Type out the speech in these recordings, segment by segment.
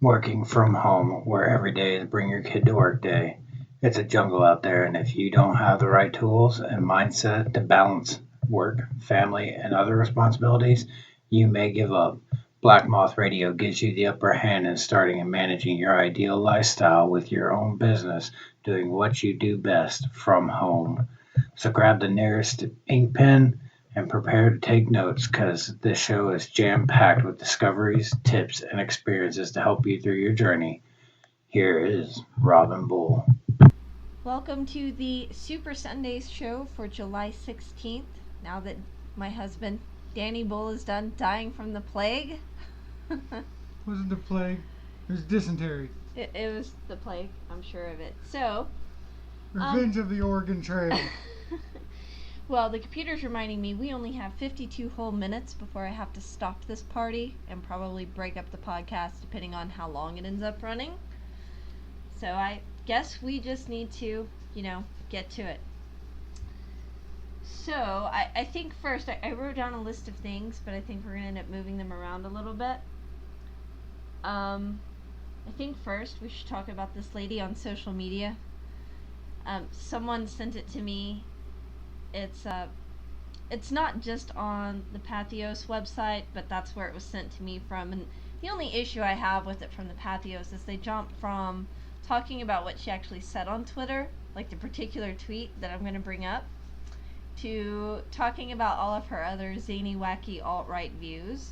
Working from home, where every day is bring your kid to work day. It's a jungle out there, and if you don't have the right tools and mindset to balance work, family, and other responsibilities, you may give up. Black Moth Radio gives you the upper hand in starting and managing your ideal lifestyle with your own business, doing what you do best from home. So grab the nearest ink pen and prepare to take notes because this show is jam packed with discoveries, tips, and experiences to help you through your journey. Here is Robin Bull. Welcome to the Super Sundays show for July 16th. Now that my husband, Danny Bull, is done dying from the plague. Wasn't the plague? It was dysentery. It was the plague, I'm sure of it. So, Revenge of the Oregon Trail. well, the computer's reminding me we only have 52 whole minutes before I have to stop this party and probably break up the podcast depending on how long it ends up running. So I guess we just need to, get to it. So I think first, I wrote down a list of things, but I think we're going to end up moving them around a little bit. I think first we should talk about this lady on social media. Someone sent it to me. It's not just on the Pathos website, but that's where it was sent to me from. And the only issue I have with it from the Pathos is they jump from talking about what she actually said on Twitter, like the particular tweet that I'm going to bring up, to talking about all of her other zany, wacky, alt-right views.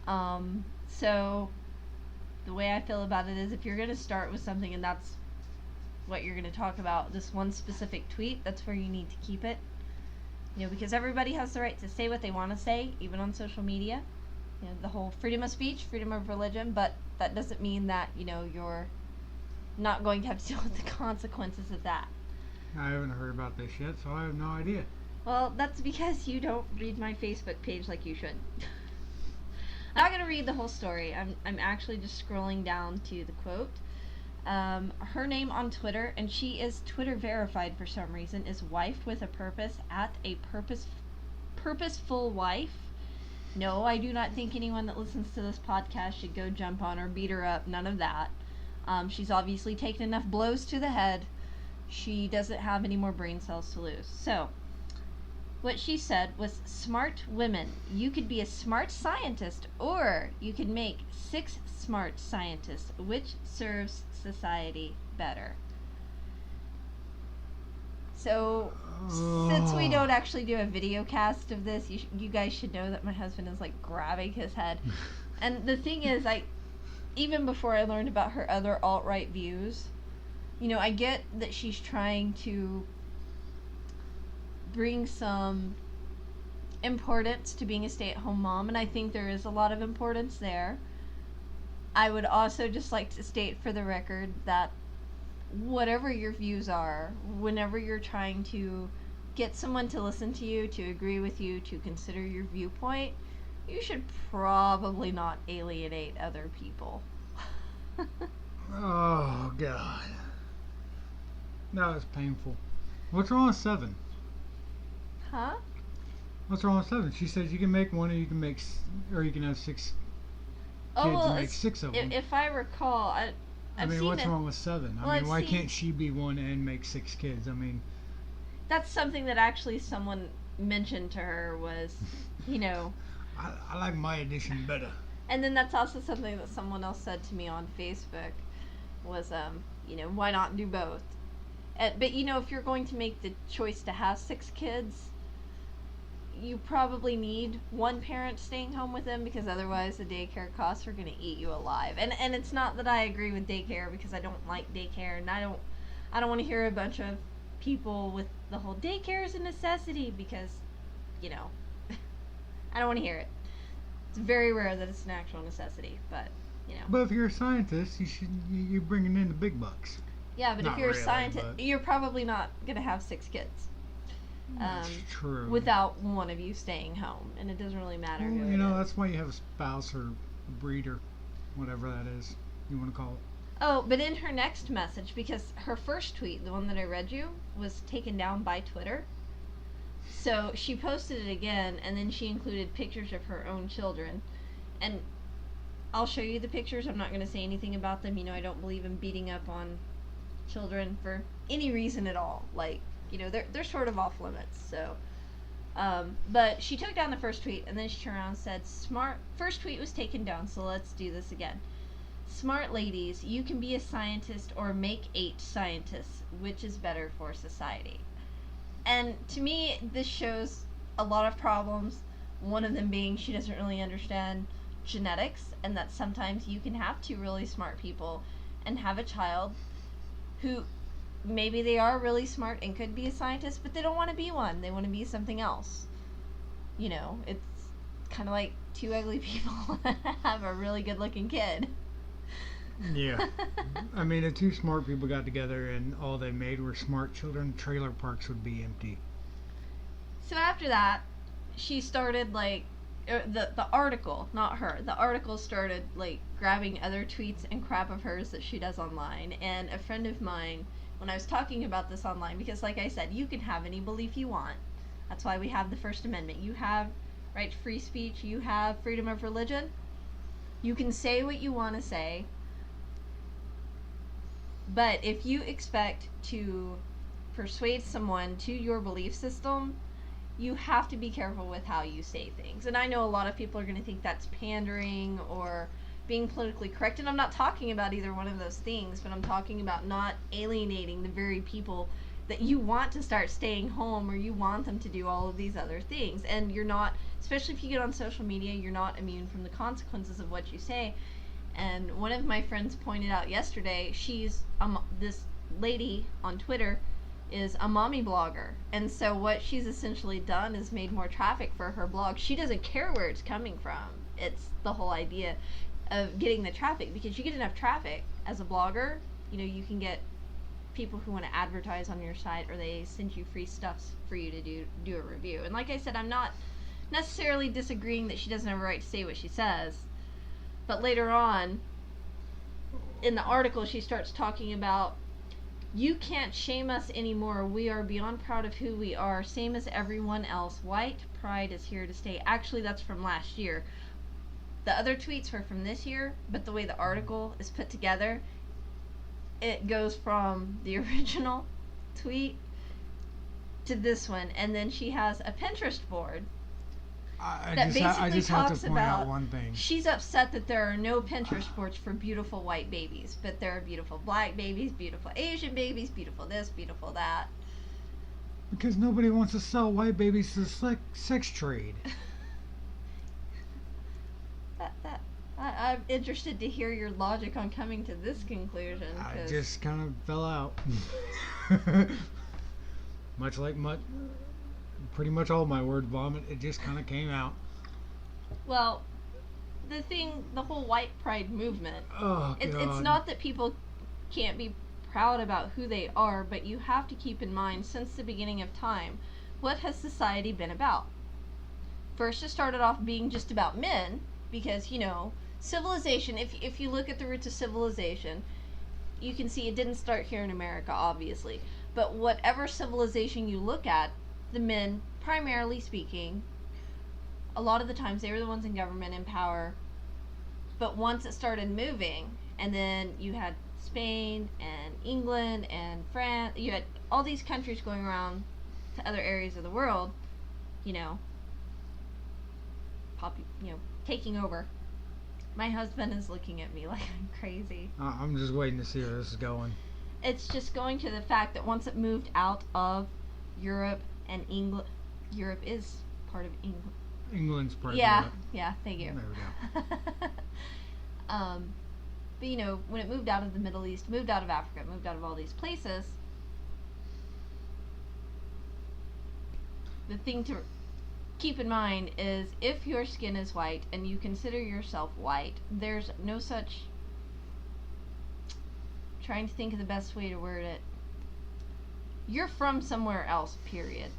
So the way I feel about it is if you're going to start with something and that's what you're going to talk about, this one specific tweet, that's where you need to keep it. Because everybody has the right to say what they want to say, even on social media. The whole freedom of speech, freedom of religion, but that doesn't mean that, you're not going to have to deal with the consequences of that. I haven't heard about this yet, so I have no idea. Well, that's because you don't read my Facebook page like you should. I'm not going to read the whole story. I'm actually just scrolling down to the quote. Her name on Twitter, and she is Twitter verified for some reason, is Wife with a Purpose at a Purposeful Wife. No, I do not think anyone that listens to this podcast should go jump on her, beat her up, none of that. She's obviously taken enough blows to the head. She doesn't have any more brain cells to lose. So, what she said was, smart women, you could be a smart scientist, or you could make 6 smart scientists. Which serves society better? So, since we don't actually do a video cast of this, you guys should know that my husband is like grabbing his head. And the thing is, even before I learned about her other alt-right views, I get that she's trying to bring some importance to being a stay-at-home mom, and I think there is a lot of importance there. I would also just like to state for the record that whatever your views are, whenever you're trying to get someone to listen to you, to agree with you, to consider your viewpoint, you should probably not alienate other people. Oh, God. That was painful. What's wrong with 7? Huh? What's wrong with 7? She says you can make one, or you can have 6 kids and make 6 of them. If I recall, I've seen what's wrong with 7? Why can't she be one and make 6 kids? That's something that actually someone mentioned to her was, I like my edition better. And then that's also something that someone else said to me on Facebook was, why not do both? But, if you're going to make the choice to have 6 kids, you probably need one parent staying home with them, because otherwise the daycare costs are going to eat you alive. And it's not that I agree with daycare, because I don't like daycare, and I don't want to hear a bunch of people with the whole daycare is a necessity, because, I don't want to hear it. It's very rare that it's an actual necessity, but, But if you're a scientist, you're bringing in the big bucks. Yeah, but if you're a scientist, you're probably not going to have 6 kids. That's true. Without one of you staying home, and it doesn't really matter who it is. That's why you have a spouse or a breeder, whatever that is you want to call it. Oh, but in her next message, because her first tweet, the one that I read you, was taken down by Twitter. So she posted it again, and then she included pictures of her own children. And I'll show you the pictures. I'm not going to say anything about them. You know, I don't believe in beating up on children for any reason at all. Like, you know, they're sort of off limits. So, but she took down the first tweet, and then she turned around and said, first tweet was taken down, so let's do this again. Smart ladies, you can be a scientist or make 8 scientists. Which is better for society? And to me, this shows a lot of problems. One of them being she doesn't really understand genetics, and that sometimes you can have 2 really smart people and have a child who maybe they are really smart and could be a scientist, but they don't want to be one. They want to be something else. You know, it's kind of like 2 ugly people that have a really good looking kid. Yeah. I mean, if 2 smart people got together and all they made were smart children, trailer parks would be empty. So after that, she started, like, the article, not her, the article started, like, grabbing other tweets and crap of hers that she does online. And a friend of mine, when I was talking about this online, because like I said, you can have any belief you want. That's why we have the First Amendment. You have right to free speech. You have freedom of religion. You can say what you want to say. But if you expect to persuade someone to your belief system, you have to be careful with how you say things. And I know a lot of people are going to think that's pandering or being politically correct, and I'm not talking about either one of those things, but I'm talking about not alienating the very people that you want to start staying home, or you want them to do all of these other things. And you're not, especially if you get on social media, you're not immune from the consequences of what you say. And one of my friends pointed out yesterday, she's this lady on Twitter is a mommy blogger, and so what she's essentially done is made more traffic for her blog. She doesn't care where it's coming from. It's the whole idea of getting the traffic, because you get enough traffic as a blogger, you know, you can get people who want to advertise on your site, or they send you free stuff for you to do a review. And like I said, I'm not necessarily disagreeing that she doesn't have a right to say what she says, but later on in the article she starts talking about, you can't shame us anymore. We are beyond proud of who we are, same as everyone else. White pride is here to stay. Actually, that's from last year. The other tweets were from this year, but the way the article is put together, it goes from the original tweet to this one. And then she has a Pinterest board I just have to point out one thing. She's upset that there are no Pinterest boards for beautiful white babies, but there are beautiful black babies, beautiful Asian babies, beautiful this, beautiful that. Because nobody wants to sell white babies to the sex trade. I'm interested to hear your logic on coming to this conclusion. I just kind of fell out. Pretty much all my word vomit, it just kind of came out. Well, the whole white pride movement, God. It's not that people can't be proud about who they are, but you have to keep in mind, since the beginning of time, what has society been about? First, it started off being just about men, because, you know, civilization, if you look at the roots of civilization, you can see it didn't start here in America, obviously. But whatever civilization you look at, the men, primarily speaking, a lot of the times they were the ones in government, in power. But once it started moving, and then you had Spain and England and France, you had all these countries going around to other areas of the world, you know, taking over. My husband is looking at me like I'm crazy. I'm just waiting to see where this is going. It's just going to the fact that once it moved out of Europe and England, Europe is part of England. England's part of Europe. Yeah, thank you. There we go. But you know, when it moved out of the Middle East, moved out of Africa, moved out of all these places, the thing to keep in mind is, if your skin is white and you consider yourself white, there's no such, trying to think of the best way to word it, you're from somewhere else, period.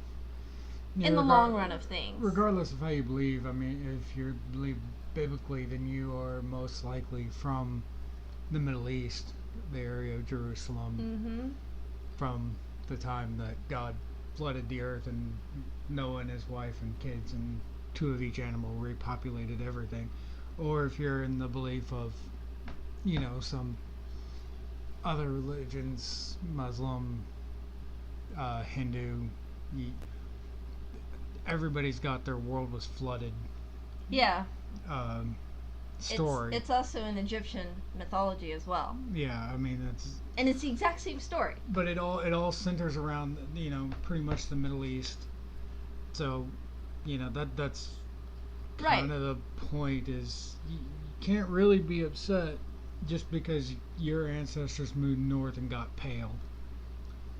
Yeah, in the long run of things. Regardless of how you believe, I mean, if you believe biblically, then you are most likely from the Middle East, the area of Jerusalem, from the time that God flooded the earth and Noah and his wife and kids and 2 of each animal repopulated everything. or if you're in the belief of, some other religions, Muslim, Hindu, everybody's got their world was flooded. Yeah. Story. It's also in Egyptian mythology as well. Yeah, I mean and it's the exact same story. But it all centers around pretty much the Middle East. So, that's kind of the point is you can't really be upset just because your ancestors moved north and got pale.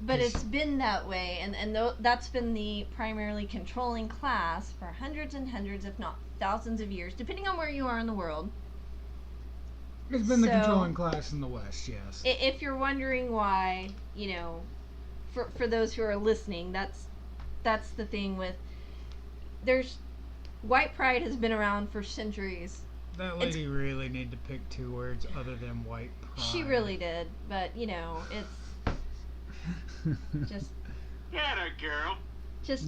But it's been that way, and that's been the primarily controlling class for hundreds and hundreds, if not thousands of years, depending on where you are in the world. It's been the controlling class in the West, yes. If you're wondering why, for those who are listening, that's the thing with, white pride has been around for centuries. That lady really needed to pick two words other than white pride. She really did, but, it's just... Get a girl. Just,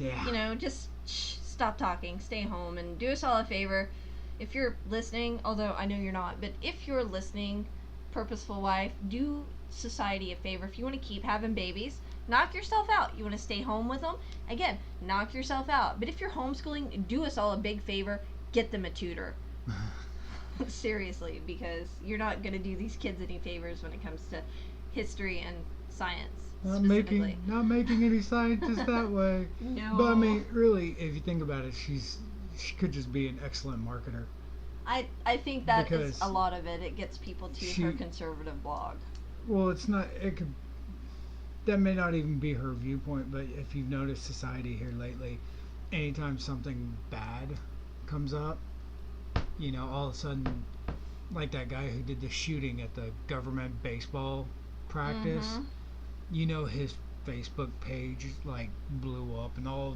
just stop talking, stay home, and do us all a favor. If you're listening, although I know you're not, but if you're listening, Purposeful Wife, do society a favor. If you want to keep having babies, knock yourself out. You want to stay home with them? Again, knock yourself out. But if you're homeschooling, do us all a big favor. Get them a tutor. Seriously, because you're not going to do these kids any favors when it comes to history and science. Not making any scientists that way. No. But I mean, really, if you think about it, she could just be an excellent marketer. I think that is a lot of it. It gets people to her conservative blog. Well, it's not. It could. That may not even be her viewpoint, but if you've noticed society here lately, anytime something bad comes up, all of a sudden, like that guy who did the shooting at the government baseball practice, his Facebook page blew up, and all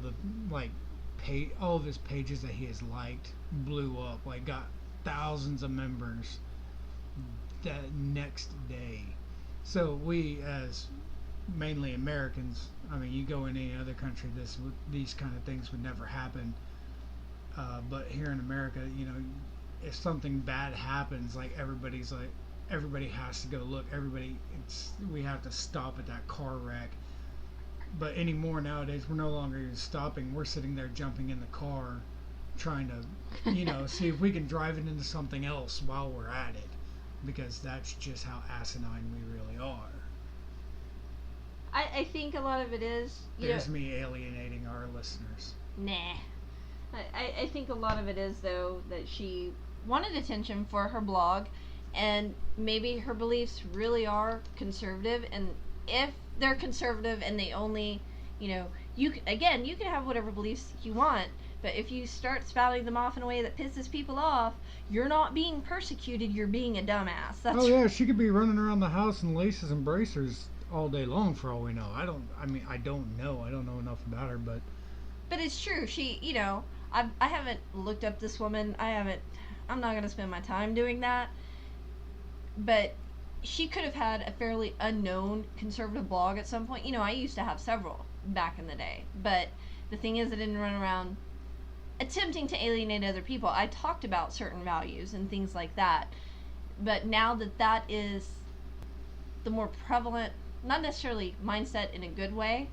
of his pages that he has liked blew up, got thousands of members that next day. So we, as mainly Americans, I mean, you go in any other country, these kind of things would never happen. But here in America, if something bad happens, everybody has to go look. We have to stop at that car wreck. But anymore nowadays, we're no longer even stopping. We're sitting there jumping in the car, trying to, see if we can drive it into something else while we're at it, because that's just how asinine we really are. I think a lot of it is... There's me alienating our listeners. Nah. I think a lot of it is, though, that she wanted attention for her blog, and maybe her beliefs really are conservative, and if they're conservative and they only, you can have whatever beliefs you want, but if you start spouting them off in a way that pisses people off, you're not being persecuted, you're being a dumbass. Yeah, she could be running around the house in laces and bracers all day long for all we know. I don't know enough about her, but it's true. She, I haven't looked up this woman. I'm not going to spend my time doing that. But she could have had a fairly unknown conservative blog at some point. I used to have several back in the day. But the thing is, I didn't run around attempting to alienate other people. I talked about certain values and things like that. But now that is the more prevalent, not necessarily mindset in a good way,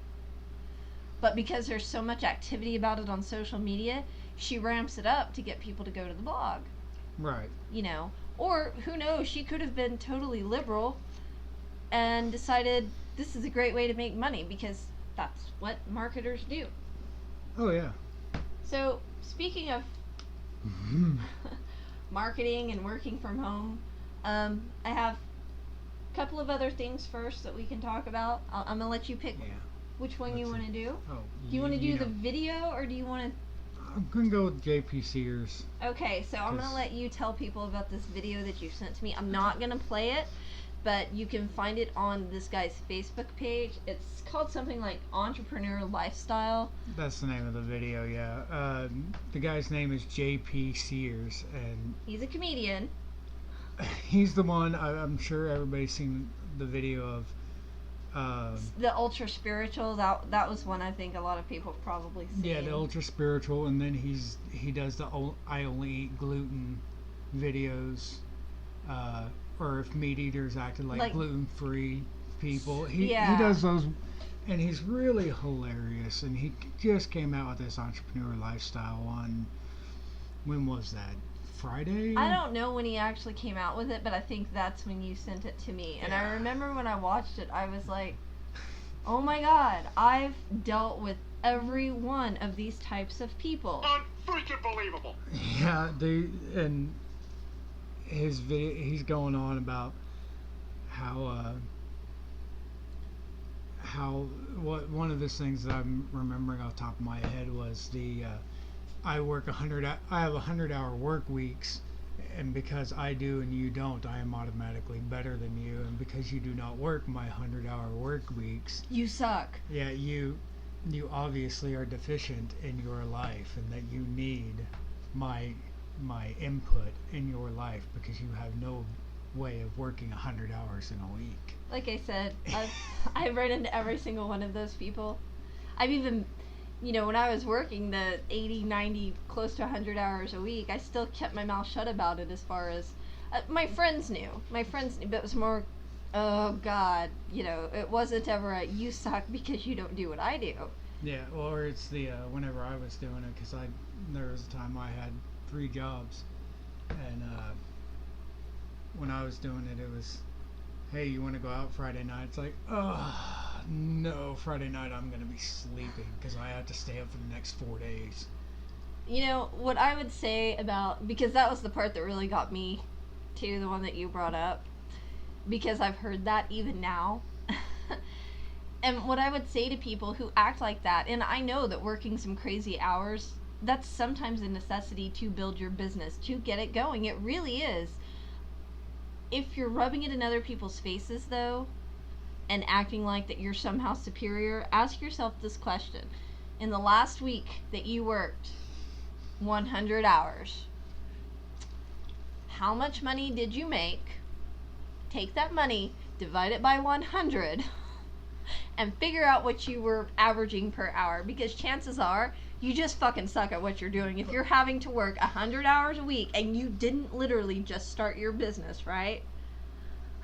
but because there's so much activity about it on social media, she ramps it up to get people to go to the blog. Right. Or who knows, she could have been totally liberal and decided this is a great way to make money, because that's what marketers do. Oh, yeah. So, speaking of marketing and working from home, I have a couple of other things first that we can talk about. I'm going to let you pick which one you want to do. Oh, do you want to do the video, or do you want to... I'm going to go with JP Sears. Okay, so I'm going to let you tell people about this video that you sent to me. I'm not going to play it, but you can find it on this guy's Facebook page. It's called something like Entrepreneur Lifestyle. That's the name of the video, yeah. The guy's name is JP Sears, and he's a comedian. He's the one, I'm sure everybody's seen the video of. The ultra spiritual, that was one I think a lot of people have probably seen. Yeah, the ultra spiritual, and then he does the I only eat gluten videos, or if meat eaters acted like gluten-free people. He does those, and he's really hilarious. And he just came out with this entrepreneur lifestyle on, when was that? Friday? I don't know when he actually came out with it, but I think that's when you sent it to me. And I remember when I watched it, I was like, oh my god, I've dealt with every one of these types of people. Unfreaking believable. Yeah, and his video, he's going on about how one of the things that I'm remembering off the top of my head was I have 100-hour work weeks, and because I do and you don't, I am automatically better than you, and because you do not work my 100-hour work weeks, you suck. Yeah, you obviously are deficient in your life, and that you need my input in your life because you have no way of working 100 hours in a week. Like I said, I've run into every single one of those people. I've even, when I was working the 80, 90, close to 100 hours a week, I still kept my mouth shut about it as far as, my friends knew, but it was more, oh God, it wasn't ever a, you suck because you don't do what I do. Yeah, or it's the, whenever I was doing it, because there was a time I had 3 jobs, and when I was doing it, it was, hey, you want to go out Friday night? It's like, oh, no, Friday night I'm going to be sleeping because I have to stay up for the next 4 days. What I would say about, because that was the part that really got me to, the one that you brought up, because I've heard that even now. And what I would say to people who act like that, and I know that working some crazy hours, that's sometimes a necessity to build your business, to get it going. It really is. If you're rubbing it in other people's faces, though, and acting like that you're somehow superior, ask yourself this question. In the last week that you worked 100 hours, how much money did you make? Take that money, divide it by 100, and figure out what you were averaging per hour, because chances are you just fucking suck at what you're doing. If you're having to work 100 hours a week and you didn't literally just start your business, right?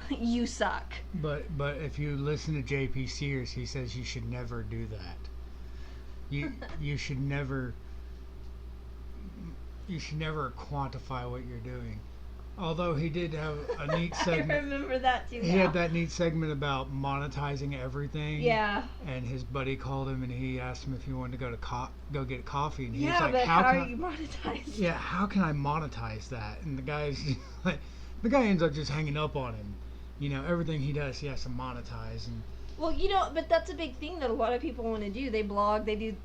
You suck. But if you listen to JP Sears, he says you should never do that. You should never quantify what you're doing. Although he did have a neat segment. I remember that too. He had that neat segment about monetizing everything. Yeah. And his buddy called him and he asked him if he wanted to go get coffee. And he was yeah, like, but how are you monetizing? Yeah, how can I monetize that? And the guy's like, the guy ends up just hanging up on him. Everything he does, he has to monetize. And well, but that's a big thing that a lot of people want to do. They blog, they do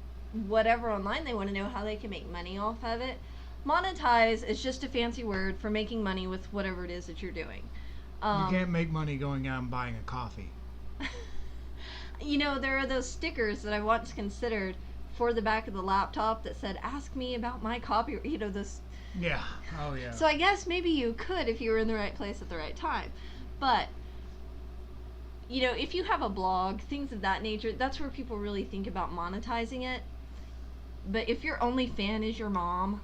whatever online. They want to know how they can make money off of it. Monetize is just a fancy word for making money with whatever it is that you're doing. You can't make money going out and buying a coffee. There are those stickers that I once considered for the back of the laptop that said, ask me about my copy, this. Yeah. Oh, yeah. So I guess maybe you could if you were in the right place at the right time. But, if you have a blog, things of that nature, that's where people really think about monetizing it. But if your only fan is your mom,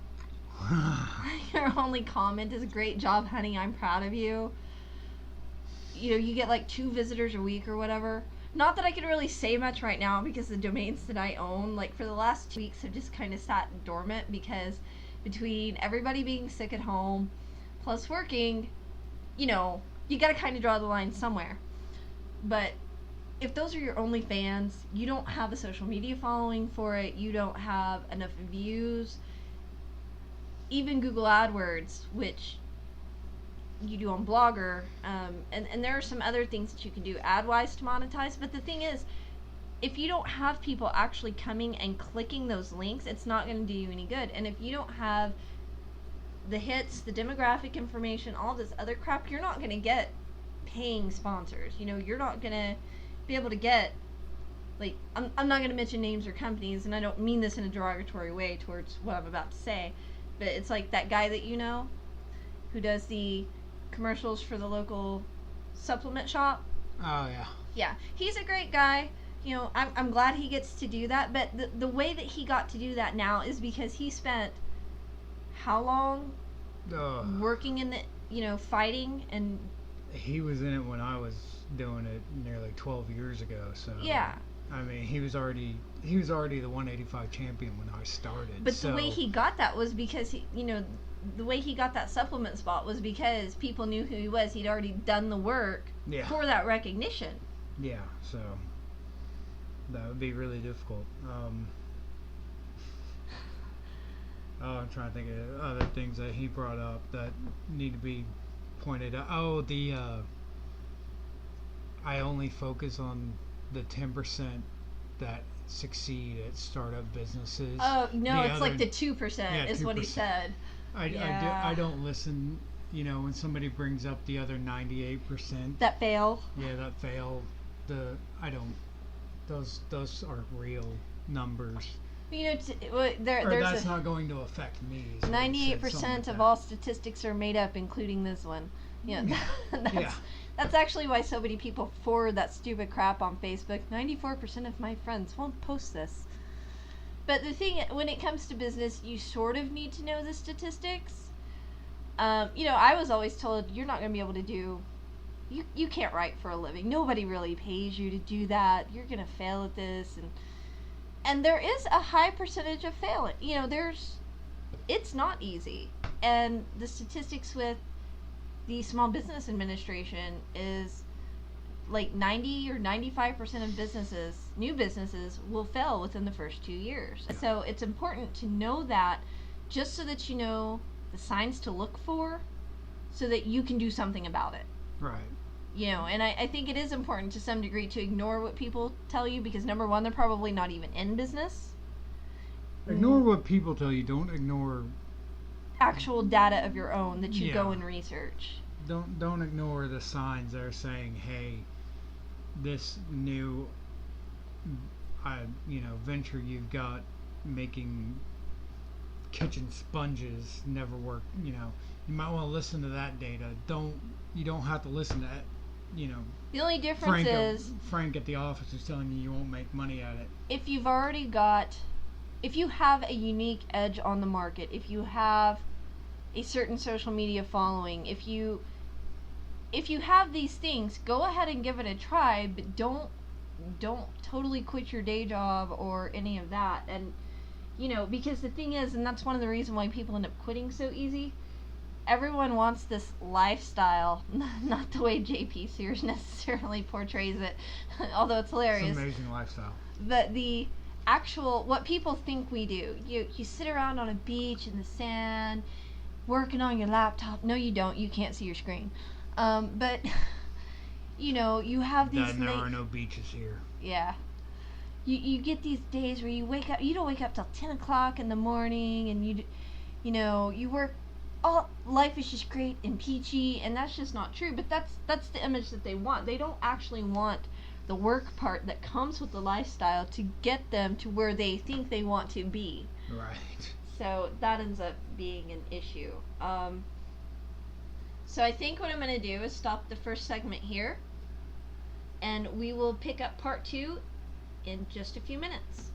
your only comment is, great job, honey, I'm proud of you. You get like 2 visitors a week or whatever. Not that I can really say much right now because the domains that I own, like for the last 2 weeks, have just kind of sat dormant because between everybody being sick at home plus working, you got to kind of draw the line somewhere. But if those are your only fans, you don't have a social media following for it, you don't have enough views, even Google AdWords, which you do on Blogger, and there are some other things that you can do ad-wise to monetize, but the thing is, if you don't have people actually coming and clicking those links, it's not going to do you any good. And if you don't have the hits, the demographic information, all this other crap, you're not going to get paying sponsors. You're not going to be able to get, like, I'm not going to mention names or companies, and I don't mean this in a derogatory way towards what I'm about to say, but it's like that guy that who does the commercials for the local supplement shop. Oh, yeah. Yeah, he's a great guy. I'm glad he gets to do that, but the way that he got to do that now is because he spent how long working in the, fighting, and he was in it when I was doing it nearly 12 years ago. So yeah. I mean, he was already the 185 champion when I started. But the way he got that was because the way he got that supplement spot was because people knew who he was. He'd already done the work for that recognition. Yeah, so that would be really difficult. I'm trying to think of other things that he brought up that need to be pointed out. Oh, I only focus on the 10% that succeed at startup businesses. Oh, no, it's like the 2% is 2%. What he said. I don't listen, when somebody brings up the other 98%. That fail. Yeah, that fail. Those aren't real numbers. That's not going to affect me. 98% of all statistics are made up, including this one. That's actually why so many people forward that stupid crap on Facebook. 94% of my friends won't post this. But the thing, when it comes to business, you sort of need to know the statistics. I was always told you're not going to be able to do. You can't write for a living. Nobody really pays you to do that. You're going to fail at this, and there is a high percentage of failing. It's not easy, and the statistics with the Small Business Administration is like 90 or 95% of new businesses will fail within the first 2 years. So it's important to know that, just so that you know the signs to look for, so that you can do something about it. Right. And I think it is important to some degree to ignore what people tell you, because number one, they're probably not even in business. Ignore what people tell you. Don't ignore actual data of your own that you go and research. Don't ignore the signs that are saying, hey, this new venture you've got making kitchen sponges never work. You might want to listen to that data. You don't have to listen to that. The only difference is Frank at the office is telling you won't make money at it. If you have a unique edge on the market, if you have a certain social media following, if you have these things, go ahead and give it a try, but don't totally quit your day job or any of that. And because the thing is, and that's one of the reasons why people end up quitting so easy, everyone wants this lifestyle, not the way JP Sears necessarily portrays it, although it's hilarious. It's an amazing lifestyle. But the actual, what people think we do, you sit around on a beach in the sand, working on your laptop. No, you don't. You can't see your screen. But, you have these... There are no beaches here. Yeah. You get these days where you don't wake up till 10 o'clock in the morning, and you work, life is just great and peachy, and that's just not true. But that's the image that they want. They don't actually want the work part that comes with the lifestyle to get them to where they think they want to be. Right. So that ends up being an issue. So I think what I'm going to do is stop the first segment here, and we will pick up part 2 in just a few minutes.